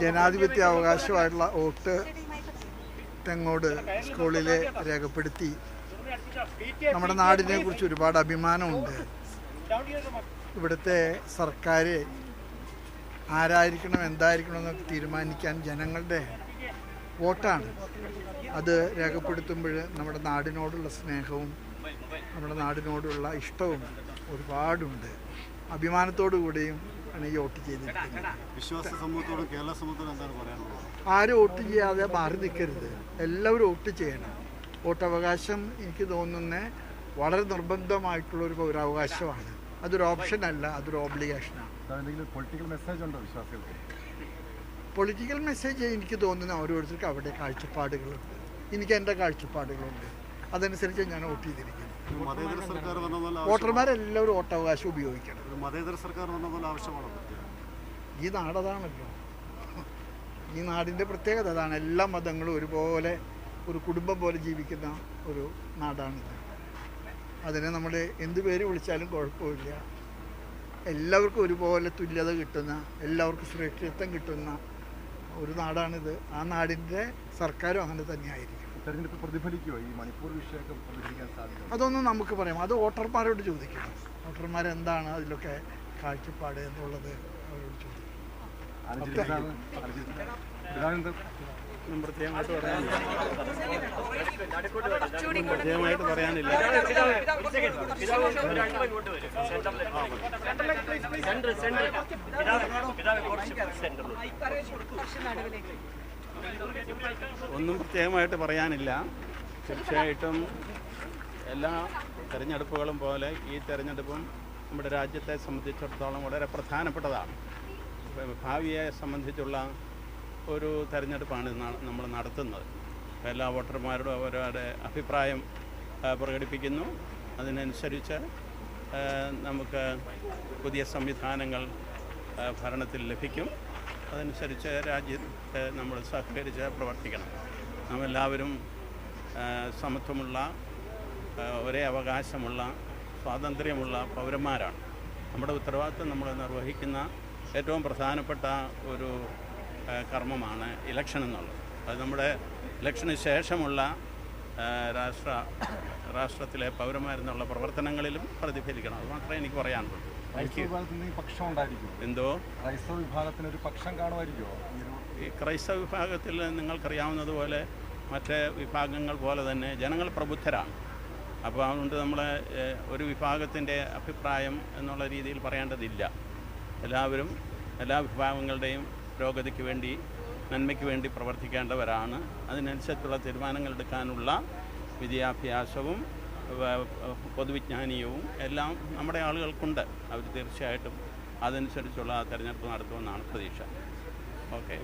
ജനാധിപത്യ അവകാശമായിട്ടുള്ള വോട്ട് തെങ്ങോട് സ്കൂളിൽ രേഖപ്പെടുത്തി. നമ്മുടെ നാടിനെ കുറിച്ച് ഒരുപാട് അഭിമാനമുണ്ട്. ഇവിടുത്തെ സർക്കാർ ആരായിരിക്കണം എന്തായിരിക്കണം എന്നൊക്കെ തീരുമാനിക്കാൻ ജനങ്ങളുടെ വോട്ടാണ്. അത് രേഖപ്പെടുത്തുമ്പോൾ നമ്മുടെ നാടിനോടുള്ള സ്നേഹവും നമ്മുടെ നാടിനോടുള്ള ഇഷ്ടവും ഒരുപാടുണ്ട്. അഭിമാനത്തോടു കൂടിയും ആണ് ഈ വോട്ട് ചെയ്തിരിക്കുന്നത്. വിശ്വാസ സമൂഹത്തോടും കേരള സമൂഹത്തോടും എന്താണ് പറയാനുള്ളത്? ആരും വോട്ട് ചെയ്യാതെ മാറി നിൽക്കരുത്, എല്ലാവരും വോട്ട് ചെയ്യണം. വോട്ടവകാശം എനിക്ക് തോന്നുന്നത് വളരെ നിർബന്ധമായിട്ടുള്ളൊരു പൗരാവകാശമാണ്. അതൊരു ഓപ്ഷനല്ല, അതൊരു ഓബ്ലിഗേഷനാണ്. പൊളിറ്റിക്കൽ മെസ്സേജ് എനിക്ക് തോന്നുന്ന ഓരോരുത്തർക്കും അവരുടെ കാഴ്ചപ്പാടുകളുണ്ട്. എനിക്ക് എൻ്റെ കാഴ്ചപ്പാടുകളുണ്ട്, അതനുസരിച്ച് ഞാൻ വോട്ട് ചെയ്തിരിക്കുന്നു. വോട്ടർമാരെല്ലാവരും വോട്ടവകാശം ഉപയോഗിക്കണം. മതേതര സർക്കാർ ആവശ്യമാണ്. ഈ നാടതാണല്ലോ, ഈ നാടിൻ്റെ പ്രത്യേകത അതാണ്. എല്ലാ മതങ്ങളും ഒരുപോലെ ഒരു കുടുംബം പോലെ ജീവിക്കുന്ന ഒരു നാടാണിത്. അതിനെ നമ്മൾ എന്ത് പേര് വിളിച്ചാലും കുഴപ്പമില്ല. എല്ലാവർക്കും ഒരുപോലെ തുല്യത കിട്ടുന്ന, എല്ലാവർക്കും സുരക്ഷിതത്വം കിട്ടുന്ന ഒരു നാടാണിത്. ആ നാടിൻ്റെ സർക്കാരും അങ്ങനെ തന്നെയായിരിക്കും. തെരഞ്ഞെടുപ്പ് പ്രതിഫലിക്കുമോ? ഈ മണിപ്പൂർ വിഷയമൊക്കെ പ്രതിഫലിക്കാൻ സാധിക്കും? അതൊന്നും നമുക്ക് പറയാം, അത് വോട്ടർമാരോട് ചോദിക്കണം. വോട്ടർമാരെന്താണ് അതിലൊക്കെ കാഴ്ചപ്പാട് എന്നുള്ളത് അവരോട് ചോദിക്കും. പ്രത്യേകമായിട്ട് പറയാനില്ല. ഒന്നും പ്രത്യേകമായിട്ട് പറയാനില്ല. തീർച്ചയായിട്ടും എല്ലാ തെരഞ്ഞെടുപ്പുകളും പോലെ ഈ തെരഞ്ഞെടുപ്പും നമ്മുടെ രാജ്യത്തെ സംബന്ധിച്ചിടത്തോളം വളരെ പ്രധാനപ്പെട്ടതാണ്. ഭാവിയെ സംബന്ധിച്ചുള്ള ഒരു തെരഞ്ഞെടുപ്പാണ് നമ്മൾ നടത്തുന്നത്. എല്ലാ വോട്ടർമാരോടും അവരുടെ അഭിപ്രായം പ്രകടിപ്പിക്കുന്നു. അതിനനുസരിച്ച് നമുക്ക് പുതിയ സംവിധാനങ്ങൾ ഭരണത്തിൽ ലഭിക്കും. അതനുസരിച്ച് രാജ്യത്തെ നമ്മൾ സഹകരിച്ച് പ്രവർത്തിക്കണം. നാം എല്ലാവരും സമത്വമുള്ള, ഒരേ അവകാശമുള്ള, സ്വാതന്ത്ര്യമുള്ള പൗരന്മാരാണ്. നമ്മുടെ ഉത്തരവാദിത്വം നമ്മൾ നിർവഹിക്കുന്ന ഏറ്റവും പ്രധാനപ്പെട്ട ഒരു കർമ്മമാണ് ഇലക്ഷൻ എന്നുള്ളത്. അത് നമ്മുടെ ഇലക്ഷന് ശേഷമുള്ള രാഷ്ട്രത്തിലെ പൗരന്മാരെന്നുള്ള പ്രവർത്തനങ്ങളിലും പ്രതിഫലിക്കണം. അത് മാത്രമേ എനിക്ക് പറയാനുള്ളൂ. എന്തോ ക്രൈസ്തവ വിഭാഗത്തിനൊരു പക്ഷം കാണുമായിരിക്കുമോ? ഈ ക്രൈസ്തവ വിഭാഗത്തിൽ നിങ്ങൾക്കറിയാവുന്നതുപോലെ മറ്റ് വിഭാഗങ്ങൾ പോലെ തന്നെ ജനങ്ങൾ പ്രബുദ്ധരാണ്. അപ്പോൾ അതുകൊണ്ട് നമ്മൾ ഒരു വിഭാഗത്തിൻ്റെ അഭിപ്രായം എന്നുള്ള രീതിയിൽ പറയേണ്ടതില്ല. എല്ലാവരും എല്ലാ വിഭാഗങ്ങളുടെയും പുരോഗതിക്ക് വേണ്ടി, നന്മയ്ക്ക് വേണ്ടി പ്രവർത്തിക്കേണ്ടവരാണ്. അതിനനുസരിച്ചുള്ള തീരുമാനങ്ങൾ എടുക്കാനുള്ള വിദ്യാഭ്യാസവും പൊതുവിജ്ഞാനീയവും എല്ലാം നമ്മുടെ ആളുകൾക്കുണ്ട്. അവർ തീർച്ചയായിട്ടും അതനുസരിച്ചുള്ള തെരഞ്ഞെടുപ്പ് നടത്തുമെന്നാണ് പ്രതീക്ഷ. ഓക്കെ.